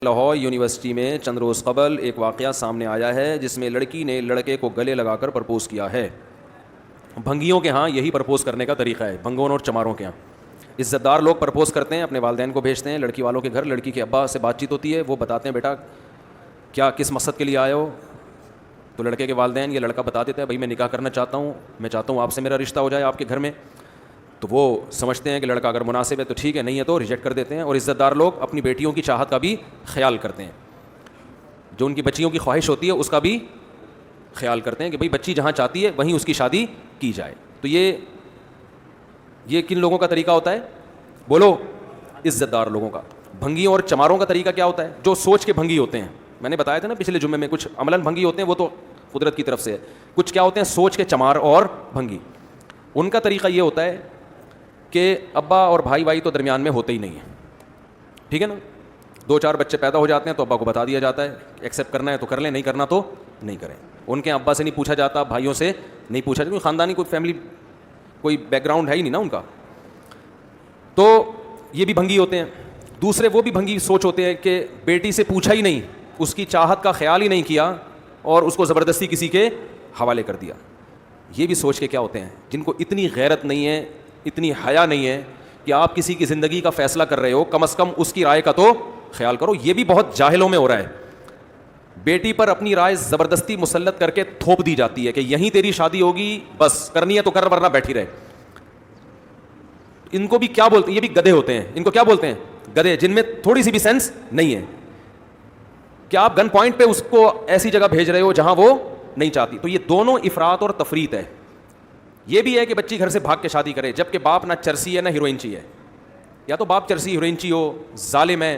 Lahore university میں چند روز قبل ایک واقعہ سامنے آیا ہے جس میں لڑکی نے لڑکے کو گلے لگا کر پرپوز کیا ہے. بھنگیوں کے ہاں یہی پرپوز کرنے کا طریقہ ہے. بھنگوں اور چماروں کے ہاں عزت دار لوگ پرپوز کرتے ہیں, اپنے والدین کو بھیجتے ہیں, لڑکی والوں کے گھر لڑکی کے ابا سے بات چیت ہوتی ہے, وہ بتاتے ہیں بیٹا کیا کس مقصد کے لیے آئے ہو, تو لڑکے کے والدین, یہ لڑکا بتا دیتا ہے بھائی میں نکاح کرنا چاہتا ہوں, میں چاہتا ہوں آپ سے میرا رشتہ ہو جائے آپ کے گھر میں. تو وہ سمجھتے ہیں کہ لڑکا اگر مناسب ہے تو ٹھیک ہے, نہیں ہے تو ریجیکٹ کر دیتے ہیں. اور عزت دار لوگ اپنی بیٹیوں کی چاہت کا بھی خیال کرتے ہیں, جو ان کی بچیوں کی خواہش ہوتی ہے اس کا بھی خیال کرتے ہیں کہ بھئی بچی جہاں چاہتی ہے وہیں اس کی شادی کی جائے. تو یہ کن لوگوں کا طریقہ ہوتا ہے بولو؟ عزت دار لوگوں کا. بھنگیوں اور چماروں کا طریقہ کیا ہوتا ہے؟ جو سوچ کے بھنگی ہوتے ہیں, میں نے بتایا تھا نا پچھلے جمعے میں, کچھ عملاً بھنگی ہوتے ہیں وہ تو قدرت کی طرف سے ہے, کچھ کیا ہوتے ہیں سوچ کے چمار اور بھنگی. ان کا طریقہ یہ ہوتا ہے کہ ابا اور بھائی تو درمیان میں ہوتے ہی نہیں ہیں, ٹھیک ہے نا, 2-4 بچے پیدا ہو جاتے ہیں تو ابا کو بتا دیا جاتا ہے ایکسیپٹ کرنا ہے تو کر لیں, نہیں کرنا تو نہیں کریں. ان کے ابا سے نہیں پوچھا جاتا, بھائیوں سے نہیں پوچھا جاتا, خاندانی کوئی فیملی کوئی بیک گراؤنڈ ہے ہی نہیں نا ان کا. تو یہ بھی بھنگی ہوتے ہیں. دوسرے وہ بھی بھنگی سوچ ہوتے ہیں کہ بیٹی سے پوچھا ہی نہیں, اس کی چاہت کا خیال ہی نہیں کیا اور اس کو زبردستی کسی کے حوالے کر دیا. یہ بھی سوچ کے کیا ہوتے ہیں جن کو اتنی غیرت نہیں ہے, اتنی حیا نہیں ہے کہ آپ کسی کی زندگی کا فیصلہ کر رہے ہو, کم از کم اس کی رائے کا تو خیال کرو. یہ بھی بہت جاہلوں میں ہو رہا ہے. بیٹی پر اپنی رائے زبردستی مسلط کر کے تھوپ دی جاتی ہے کہ یہیں تیری شادی ہوگی, بس کرنی ہے تو کر ورنہ بیٹھی رہے. ان کو بھی کیا بولتے ہیں, یہ بھی گدھے ہوتے ہیں. ان کو کیا بولتے ہیں؟ گدھے, جن میں تھوڑی سی بھی سینس نہیں ہے کہ آپ گن پوائنٹ پہ اس کو ایسی جگہ بھیج رہے ہو جہاں وہ نہیں چاہتی. تو یہ دونوں افراط اور تفریط ہے. یہ بھی ہے کہ بچی گھر سے بھاگ کے شادی کرے جبکہ باپ نہ چرسی ہے نہ ہیروئنچی ہے, یا تو باپ چرسی ہیروئنچی ہو, ظالم ہے,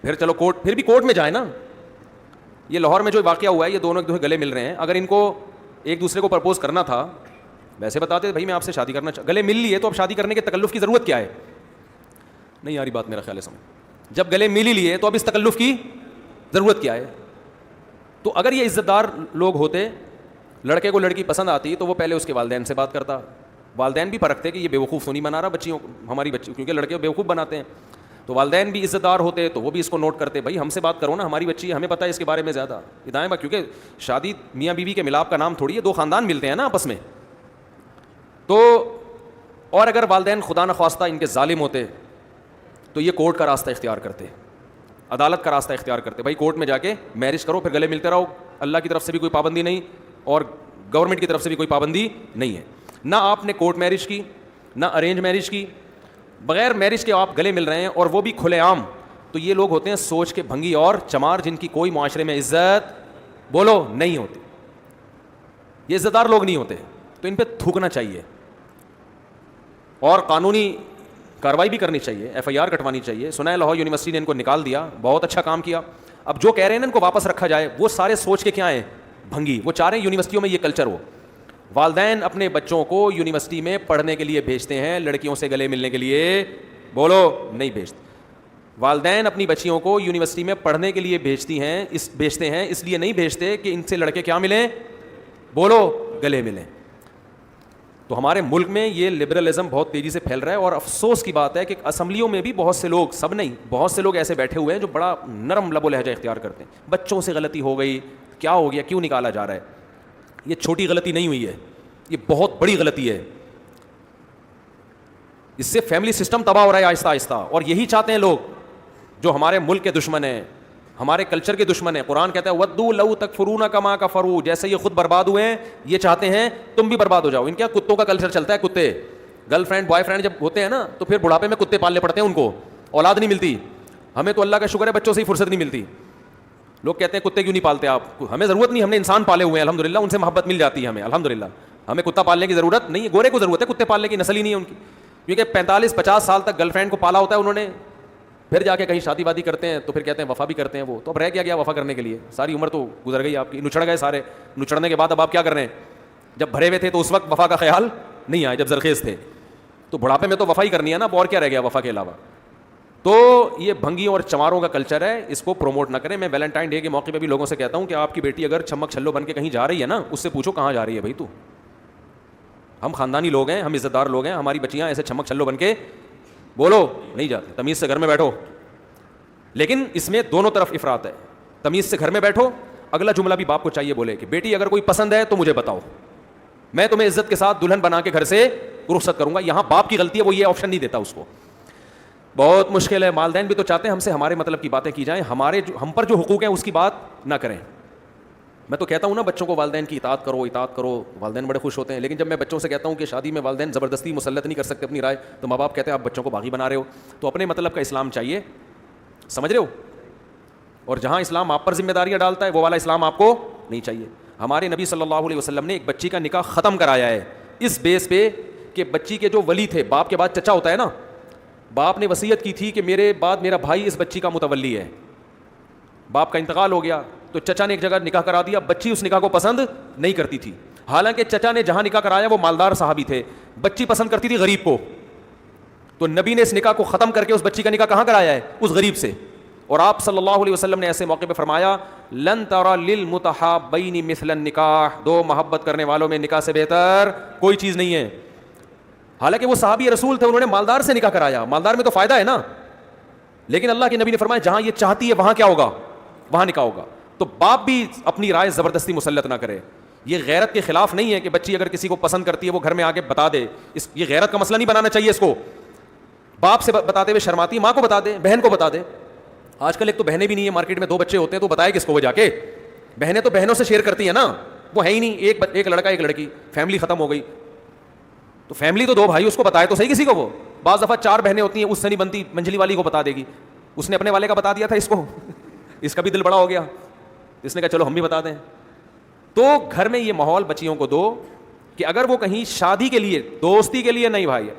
پھر چلو کورٹ, پھر بھی کورٹ میں جائے نا. یہ لاہور میں جو واقعہ ہوا ہے, یہ دونوں ایک دوسرے گلے مل رہے ہیں. اگر ان کو ایک دوسرے کو پرپوز کرنا تھا ویسے بتاتے بھائی میں آپ سے شادی کرنا گلے مل لیے تو اب شادی کرنے کے تکلف کی ضرورت کیا ہے؟ نہیں یاری بات میرا خیال ہے سمجھ. جب گلے مل ہی لیے تو اب اس تکلف کی ضرورت کیا ہے؟ تو اگر یہ عزت دار لوگ ہوتے, لڑکے کو لڑکی پسند آتی تو وہ پہلے اس کے والدین سے بات کرتا. والدین بھی پرکھتے کہ یہ بیوقوف تو نہیں بنا رہا بچیوں, ہماری بچی, کیونکہ لڑکے بیوقوف بناتے ہیں. تو والدین بھی عزت دار ہوتے تو وہ بھی اس کو نوٹ کرتے, بھائی ہم سے بات کرو نا, ہماری بچی ہے, ہمیں پتہ ہے اس کے بارے میں زیادہ. دائیں بات, کیونکہ شادی میاں بیوی کے ملاپ کا نام تھوڑی ہے, 2 خاندان ملتے ہیں نا آپس میں. تو اور اگر والدین خدا نخواستہ ان کے ظالم ہوتے تو یہ کورٹ کا راستہ اختیار کرتے, عدالت کا راستہ اختیار کرتے. بھائی کورٹ میں جا کے میرج کرو, پھر گلے ملتے رہو, اللہ کی طرف سے بھی کوئی پابندی نہیں اور گورنمنٹ کی طرف سے بھی کوئی پابندی نہیں ہے. نہ آپ نے کورٹ میرج کی نہ ارینج میرج کی, بغیر میرج کے آپ گلے مل رہے ہیں اور وہ بھی کھلے عام. تو یہ لوگ ہوتے ہیں سوچ کے بھنگی اور چمار, جن کی کوئی معاشرے میں عزت بولو نہیں ہوتی. یہ عزت دار لوگ نہیں ہوتے, تو ان پہ تھوکنا چاہیے اور قانونی کارروائی بھی کرنی چاہیے, FIR کٹوانی چاہیے. سنا ہے لاہور یونیورسٹی نے ان کو نکال دیا, بہت اچھا کام کیا. اب جو کہہ رہے ہیں نا ان کو واپس رکھا جائے, وہ سارے سوچ کے کیا ہیں بھنگی. وہ چاہ رہے ہیں یونیورسٹیوں میں یہ کلچر ہو. والدین اپنے بچوں کو یونیورسٹی میں پڑھنے کے لیے بھیجتے ہیں, لڑکیوں سے گلے ملنے کے لیے بولو نہیں بھیجتے. والدین اپنی بچیوں کو یونیورسٹی میں پڑھنے کے لیے بھیجتے ہیں, اس لیے نہیں بھیجتے کہ ان سے لڑکے کیا ملیں بولو گلے ملیں. تو ہمارے ملک میں یہ لبرلزم بہت تیزی سے پھیل رہا ہے, اور افسوس کی بات ہے کہ اسمبلیوں میں بھی بہت سے لوگ, سب نہیں, بہت سے لوگ ایسے بیٹھے ہوئے ہیں جو بڑا نرم لب و لہجہ اختیار کرتے ہیں. بچوں سے غلطی ہو گئی, کیا ہو گیا, کیوں نکالا جا رہا ہے؟ یہ چھوٹی غلطی نہیں ہوئی ہے, یہ بہت بڑی غلطی ہے. اس سے فیملی سسٹم تباہ ہو رہا ہے آہستہ آہستہ, اور یہی چاہتے ہیں لوگ جو ہمارے ملک کے دشمن ہیں, ہمارے کلچر کے دشمن ہیں. قرآن کہتا ہے ودوا لو تکفرون کما کفروا, جیسے یہ خود برباد ہوئے ہیں یہ چاہتے ہیں تم بھی برباد ہو جاؤ. ان کے کتوں کا کلچر چلتا ہے, کتے گرل فرینڈ بوائے فرینڈ جب ہوتے ہیں نا تو پھر بڑھاپے میں کتے پالنے پڑتے ہیں, ان کو اولاد نہیں ملتی. ہمیں تو اللہ کا شکر ہے بچوں سے ہی فرصت نہیں ملتی. لوگ کہتے ہیں کتے کیوں نہیں پالتے آپ, ہمیں ضرورت نہیں, ہم نے انسان پالے ہوئے ہیں الحمدللہ, ان سے محبت مل جاتی ہے ہمیں الحمدللہ. ہمیں کتا پالنے کی ضرورت نہیں ہے, گورے کو ضرورت ہے کتے پالنے کی, نسل ہی نہیں ہے ان کی. کیونکہ 45-50 سال تک گرل فرینڈ کو پالا ہوتا ہے انہوں نے, پھر جا کے کہیں شادی وادی کرتے ہیں تو پھر کہتے ہیں وفا بھی کرتے ہیں. وہ تو اب رہ گیا وفا کرنے کے لیے, ساری عمر تو گزر گئی آپ کی, نچڑ گئے سارے. نچڑنے کے بعد اب آپ کیا کر رہے ہیں؟ جب بھرے ہوئے تھے تو اس وقت وفا کا خیال نہیں آیا, جب زرخیز تھے تو بڑھاپے میں تو وفا ہی کرنی ہے نا, اب اور کیا رہ گیا وفا کے علاوہ. تو یہ بھنگیوں اور چماروں کا کلچر ہے, اس کو پروموٹ نہ کریں. میں ویلنٹائن ڈے کے موقع پہ بھی لوگوں سے کہتا ہوں کہ آپ کی بیٹی اگر چھمک چھلو بن کے کہیں جا رہی ہے نا, اس سے پوچھو کہاں جا رہی ہے بھائی تو. ہم خاندانی لوگ ہیں, ہم عزت دار لوگ ہیں, ہماری بچیاں ایسے چھمک چھلو بن کے بولو نہیں جاتے. تمیز سے گھر میں بیٹھو. لیکن اس میں دونوں طرف افراط ہے. تمیز سے گھر میں بیٹھو. اگلا جملہ بھی باپ کو چاہیے بولے کہ بیٹی اگر کوئی پسند ہے تو مجھے بتاؤ, میں تمہیں عزت کے ساتھ دلہن بنا کے گھر سے رخصت کروں گا. یہاں باپ کی غلطی ہے, وہ یہ آپشن نہیں دیتا اس کو. بہت مشکل ہے. والدین بھی تو چاہتے ہیں ہم سے ہمارے مطلب کی باتیں کی جائیں, ہم پر جو حقوق ہیں اس کی بات نہ کریں. میں تو کہتا ہوں نا بچوں کو والدین کی اطاعت کرو, والدین بڑے خوش ہوتے ہیں. لیکن جب میں بچوں سے کہتا ہوں کہ شادی میں والدین زبردستی مسلط نہیں کر سکتے اپنی رائے, تو ماں باپ کہتے ہیں آپ بچوں کو باغی بنا رہے ہو. تو اپنے مطلب کا اسلام چاہیے, سمجھ رہے ہو. اور جہاں اسلام آپ پر ذمہ داریاں ڈالتا ہے وہ والا اسلام آپ کو نہیں چاہیے. ہمارے نبی صلی اللہ علیہ وسلم نے ایک بچی کا نکاح ختم کرایا ہے اس بیس پہ کہ بچی کے جو ولی تھے, باپ کے بعد چچا ہوتا ہے نا, باپ نے وصیت کی تھی کہ میرے بعد میرا بھائی اس بچی کا متولی ہے. باپ کا انتقال ہو گیا تو چچا نے ایک جگہ نکاح کرا دیا. بچی اس نکاح کو پسند نہیں کرتی تھی, حالانکہ چچا نے جہاں نکاح کرایا وہ مالدار صحابی تھے. بچی پسند کرتی تھی غریب کو, تو نبی نے اس نکاح کو ختم کر کے اس بچی کا نکاح کہاں کرایا ہے؟ اس غریب سے. اور آپ صلی اللہ علیہ وسلم نے ایسے موقع پہ فرمایا لن ترى للمتحابین مثل النکاح, دو محبت کرنے والوں میں نکاح سے بہتر کوئی چیز نہیں ہے. حالانکہ وہ صحابی رسول تھے, انہوں نے مالدار سے نکاح کرایا, مالدار میں تو فائدہ ہے نا. لیکن اللہ کے نبی نے فرمایا جہاں یہ چاہتی ہے وہاں کیا ہوگا؟ وہاں نکاح ہوگا. تو باپ بھی اپنی رائے زبردستی مسلط نہ کرے. یہ غیرت کے خلاف نہیں ہے کہ بچی اگر کسی کو پسند کرتی ہے وہ گھر میں آ کے بتا دے. یہ غیرت کا مسئلہ نہیں بنانا چاہیے اس کو. باپ سے بتاتے ہوئے شرماتی, ماں کو بتا دے, بہن کو بتا دے. آج کل ایک تو بہنیں بھی نہیں ہے مارکیٹ میں, 2 بچے ہوتے ہیں تو بتائے کس کو وہ جا کے. بہنیں تو بہنوں سے شیئر کرتی ہیں نا, وہ ہے ہی نہیں, ایک لڑکا ایک لڑکی, فیملی ختم ہو گئی. تو فیملی تو 2 بھائی, اس کو بتائے تو صحیح کسی کو. وہ بعض دفعہ 4 بہنیں ہوتی ہیں, اس سے نہیں بنتی, منجلی والی کو بتا دے گی. اس نے اپنے والے کا بتا دیا تھا اس کو, اس کا بھی دل بڑا ہو گیا, اس نے کہا چلو ہم بھی بتا دیں. تو گھر میں یہ ماحول بچیوں کو دو کہ اگر وہ کہیں شادی کے لیے, دوستی کے لیے نہیں, بھائی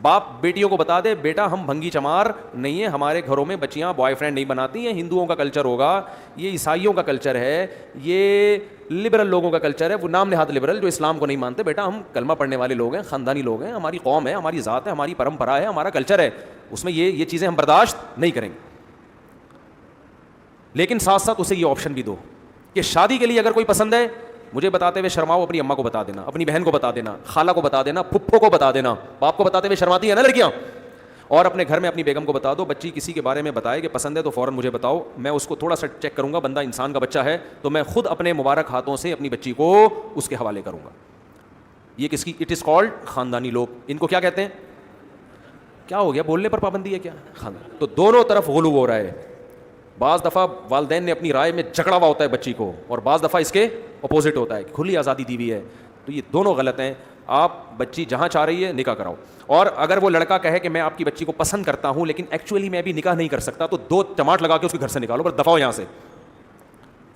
باپ بیٹیوں کو بتا دے بیٹا ہم بھنگی چمار نہیں ہیں, ہمارے گھروں میں بچیاں بوائے فرینڈ نہیں بناتی ہیں. ہندوؤں کا کلچر ہوگا, یہ عیسائیوں کا کلچر ہے, یہ لبرل لوگوں کا کلچر ہے, وہ نام نہاد لبرل جو اسلام کو نہیں مانتے. بیٹا ہم کلمہ پڑھنے والے لوگ ہیں, خاندانی لوگ ہیں, ہماری قوم ہے, ہماری ذات ہے, ہماری پرمپرا ہے, ہمارا کلچر ہے, اس میں یہ چیزیں ہم برداشت نہیں کریں گے. لیکن ساتھ ساتھ اسے یہ آپشن بھی دو کہ شادی کے لیے اگر کوئی پسند ہے مجھے بتاتے ہوئے شرماؤ, اپنی اماں کو بتا دینا, اپنی بہن کو بتا دینا, خالہ کو بتا دینا, پھپھو کو بتا دینا. باپ کو بتاتے ہوئے شرماتی ہیں نا لڑکیاں, اور اپنے گھر میں اپنی بیگم کو بتا دو. بچی کسی کے بارے میں بتائے کہ پسند ہے تو فوراً مجھے بتاؤ, میں اس کو تھوڑا سا چیک کروں گا, بندہ انسان کا بچہ ہے تو میں خود اپنے مبارک ہاتھوں سے اپنی بچی کو اس کے حوالے کروں گا. یہ کس کی؟ اٹ از کالڈ خاندانی لوگ. ان کو کیا کہتے ہیں؟ کیا ہو گیا, بولنے پر پابندی ہے کیا؟ خاندان. تو دونوں طرف غلو ہو رہا ہے. بعض دفعہ والدین نے اپنی رائے میں جکڑا ہوا ہوتا ہے بچی کو, اور بعض دفعہ اس کے اپوزٹ ہوتا ہے, کھلی آزادی دی ہوئی ہے. تو یہ دونوں غلط ہیں. آپ بچی جہاں چاہ رہی ہے نکاح کراؤ. اور اگر وہ لڑکا کہے کہ میں آپ کی بچی کو پسند کرتا ہوں لیکن ایکچولی میں بھی نکاح نہیں کر سکتا, تو 2 چماٹ لگا کے اس کے گھر سے نکالو, پر دفعہ یہاں سے.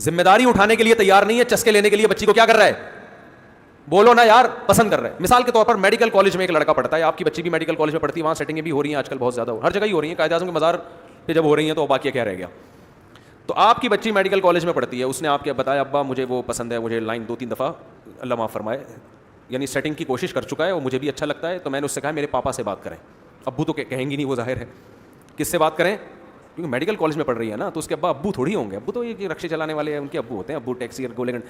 ذمہ داری اٹھانے کے لیے تیار نہیں ہے, چسکے لینے کے لیے بچی کو کیا کر رہا ہے, بولو نا یار, پسند کر رہا ہے. مثال کے طور پر میڈیکل کالج میں ایک لڑکا پڑھتا ہے, آپ کی بچی بھی میڈیکل کالج میں پڑھتی ہے, وہاں سیٹنگیں بھی ہو رہی ہیں آج کل بہت زیادہ, ہر جگہ ہی ہو رہی ہیں, قائد اعظم کے مزار پہ جب ہو رہی ہیں تو باقی کیا رہ گیا. تو آپ کی بچی میڈیکل کالج میں پڑھتی ہے, اس نے آپ کے بتایا ابا مجھے وہ پسند ہے, مجھے لائن 2-3 دفعہ اللہ معاف فرمائے یعنی سیٹنگ کی کوشش کر چکا ہے اور مجھے بھی اچھا لگتا ہے. تو میں نے اس سے کہا میرے پاپا سے بات کریں. ابو تو کہیں گی نہیں, وہ ظاہر ہے, کس سے بات کریں, کیونکہ میڈیکل کالج میں پڑھ رہی ہے نا, تو اس کے ابو تھوڑی ہوں گے, ابو تو یہ رکشے چلانے والے ہیں, ان کے ابو ہوتے ہیں, ابو ٹیکسی اور گولے گنڈ.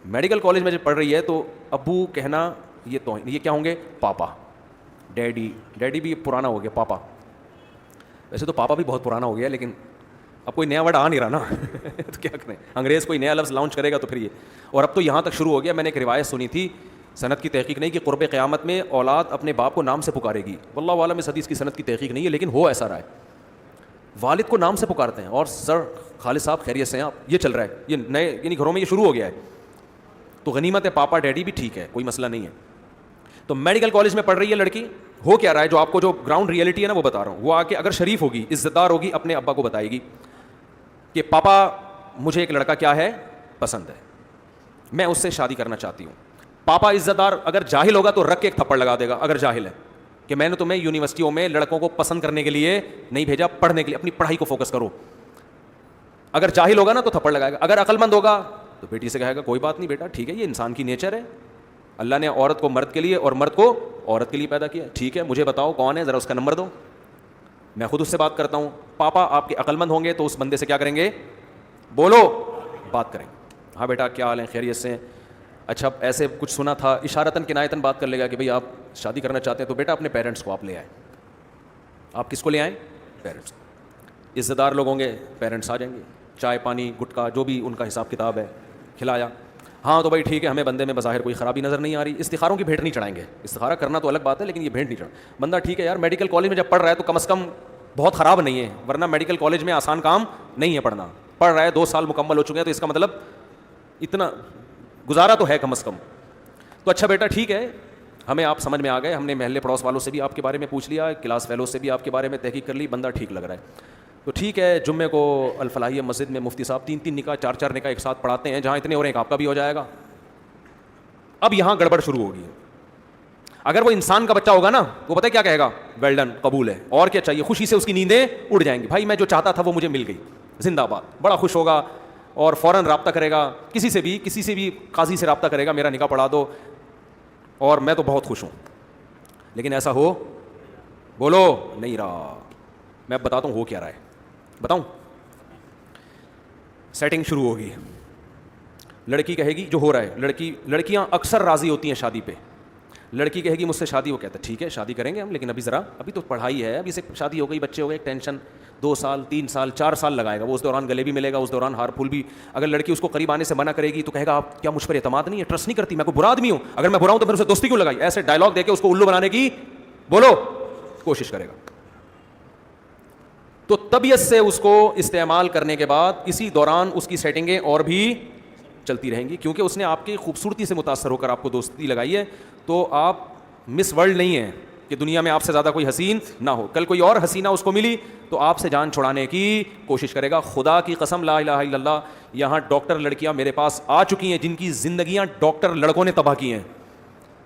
میڈیکل کالج میں جب پڑھ رہی ہے تو ابو کہنا یہ کیا ہوں گے, پاپا. ڈیڈی بھی پرانا ہو گیا, پاپا. ویسے تو پاپا بھی بہت پرانا ہو گیا, لیکن اب کوئی نیا ورڈ آ نہیں رہا نا تو کیا کریں, انگریز کوئی نیا لفظ لانچ کرے گا تو پھر یہ. اور اب تو یہاں تک شروع ہو گیا, میں نے ایک روایت سنی تھی, سند کی تحقیق نہیں, کہ قرب قیامت میں اولاد اپنے باپ کو نام سے پکارے گی. واللہ عالم اس حدیث کی سند کی تحقیق نہیں ہے, لیکن ہو ایسا رہا ہے, والد کو نام سے پکارتے ہیں, اور سر خالد صاحب خیریت سے ہیں آپ, یہ چل رہا ہے, یہ نئے یعنی گھروں میں یہ شروع ہو گیا ہے. تو غنیمت ہے, پاپا ڈیڈی بھی ٹھیک ہے, کوئی مسئلہ نہیں ہے. تو میڈیکل کالج میں پڑھ رہی ہے لڑکی, ہو کیا رہا ہے, جو آپ کو جو گراؤنڈ ریئلٹی ہے نا وہ بتا رہا ہوں. وہ آ کے اگر شریف ہوگی, عزت دار ہوگی, اپنے ابا کو بتائے گی کہ پاپا مجھے ایک لڑکا کیا ہے, پسند ہے, میں اس سے شادی کرنا چاہتی ہوں. پاپا عزت دار اگر جاہل ہوگا تو رکھ کے ایک تھپڑ لگا دے گا, اگر جاہل ہے, کہ میں نے تمہیں یونیورسٹیوں میں لڑکوں کو پسند کرنے کے لیے نہیں بھیجا, پڑھنے کے لیے, اپنی پڑھائی کو فوکس کرو. اگر جاہل ہوگا نا تو تھپڑ لگائے گا. اگر عقل مند ہوگا تو بیٹی سے کہے گا کوئی بات نہیں بیٹا, ٹھیک ہے, یہ انسان کی نیچر ہے, اللہ نے عورت کو مرد کے لیے اور مرد کو عورت کے لیے پیدا کیا, ٹھیک ہے, مجھے بتاؤ کون ہے, ذرا اس کا نمبر دو, میں خود اس سے بات کرتا ہوں. پاپا آپ کے عقل مند ہوں گے تو اس بندے سے کیا کریں گے, بولو, بات کریں. ہاں بیٹا کیا حال ہے, خیریت سے ہیں, اچھا ایسے کچھ سنا تھا, اشارتاً کنایتاً بات کر لے گا کہ بھئی آپ شادی کرنا چاہتے ہیں, تو بیٹا اپنے پیرنٹس کو آپ لے آئیں. آپ کس کو لے آئیں, پیرنٹس. عزت دار لوگ ہوں گے, پیرنٹس آ جائیں گے, چائے پانی گٹکا جو بھی ان کا حساب کتاب ہے کھلایا. ہاں تو بھائی ٹھیک ہے, ہمیں بندے میں بظاہر کوئی خرابی نظر نہیں آ رہی, استخاروں کی بھیٹ نہیں چڑھائیں گے, استخارہ کرنا تو الگ بات ہے لیکن یہ بھیٹ نہیں چڑھا. بندہ ٹھیک ہے یار میڈیکل کالج میں جب پڑھ رہا ہے تو کم از کم بہت خراب نہیں ہے, ورنہ میڈیکل کالج میں آسان کام نہیں ہے پڑھنا. پڑھ رہا ہے 2 سال مکمل ہو چکے ہیں تو اس کا مطلب اتنا گزارا تو ہے کم از کم. تو اچھا بیٹا ٹھیک ہے, ہمیں آپ سمجھ میں آ گئے, ہم نے محلے پڑوس والوں سے بھی آپ کے بارے میں پوچھ لیا, کلاس فیلو سے بھی آپ کے بارے میں تحقیق کر لی, بندہ ٹھیک لگ رہا ہے. تو ٹھیک ہے, جمعے کو الفلاحیہ مسجد میں مفتی صاحب 3 نکاح 4 نکاح ایک ساتھ پڑھاتے ہیں, جہاں اتنے ہو رہے ہیں آپ کا بھی ہو جائے گا. اب یہاں گڑبڑ شروع ہوگی. اگر وہ انسان کا بچہ ہوگا نا, وہ پتہ ہے کیا کہے گا, ویل ڈن, قبول ہے, اور کیا چاہیے, خوشی سے اس کی نیندیں اڑ جائیں گی, بھائی میں جو چاہتا تھا وہ مجھے مل گئی, زندہ باد, بڑا خوش ہوگا اور فوراً رابطہ کرے گا کسی سے بھی قاضی سے رابطہ کرے گا, میرا نکاح پڑھا دو, اور میں تو بہت خوش ہوں. لیکن ایسا ہو بولو نہیں رہا. میں اب بتاتا ہوں ہو کیا رہا ہے, بتاؤں. سیٹنگ شروع ہوگی, لڑکی کہے گی جو ہو رہا ہے, لڑکیاں اکثر راضی ہوتی ہیں شادی پہ. لڑکی کہے گی مجھ سے شادی, وہ کہتا ہے ٹھیک ہے شادی کریں گے ہم, لیکن ابھی تو پڑھائی ہے, ابھی سے شادی ہو گئی, بچے ہو گئے, ٹینشن 2 سال 3 سال 4 سال لگائے گا وہ, اس دوران گلے بھی ملے گا, اس دوران ہار پھول بھی. اگر لڑکی اس کو قریب آنے سے منع کرے گی تو کہے گا آپ کیا مجھ پر اعتماد نہیں ہے, ٹرسٹ نہیں کرتی, میں کوئی برا آدمی ہوں, اگر میں برا ہوں تو پھر اسے دوستی کیوں لگائی. ایسے ڈائلاگ دے کے اس کو الو بنانے کی بولو کوشش کرے گا. تو طبیعت سے اس کو استعمال کرنے کے بعد اسی دوران اس کی سیٹنگیں اور بھی چلتی رہیں گی, کیونکہ اس نے آپ کی خوبصورتی سے متاثر ہو کر آپ کو دوستی لگائی ہے. تو آپ مس ورلڈ نہیں ہیں کہ دنیا میں آپ سے زیادہ کوئی حسین نہ ہو. کل کوئی اور حسینہ اس کو ملی تو آپ سے جان چھڑانے کی کوشش کرے گا. خدا کی قسم لا الہ الا اللہ, یہاں ڈاکٹر لڑکیاں میرے پاس آ چکی ہیں جن کی زندگیاں ڈاکٹر لڑکوں نے تباہ کی ہیں.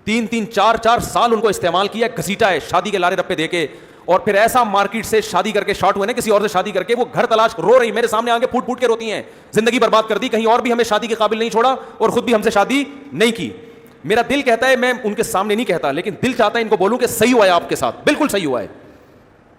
3 4 سال ان کو استعمال کیا, گھسیٹا ہے شادی کے لارے رپے دے کے, اور پھر ایسا مارکیٹ سے شادی کر کے شارٹ ہوئے نا, کسی اور سے شادی کر کے وہ گھر تلاش رو رہی, میرے سامنے آگے پھوٹ پھوٹ کے روتی ہیں, زندگی برباد کر دی, کہیں اور بھی ہمیں شادی کے قابل نہیں چھوڑا اور خود بھی ہم سے شادی نہیں کی. میرا دل کہتا ہے, میں ان کے سامنے نہیں کہتا, لیکن دل چاہتا ہے ان کو بولوں کہ صحیح ہوا ہے آپ کے ساتھ, بالکل صحیح ہوا ہے.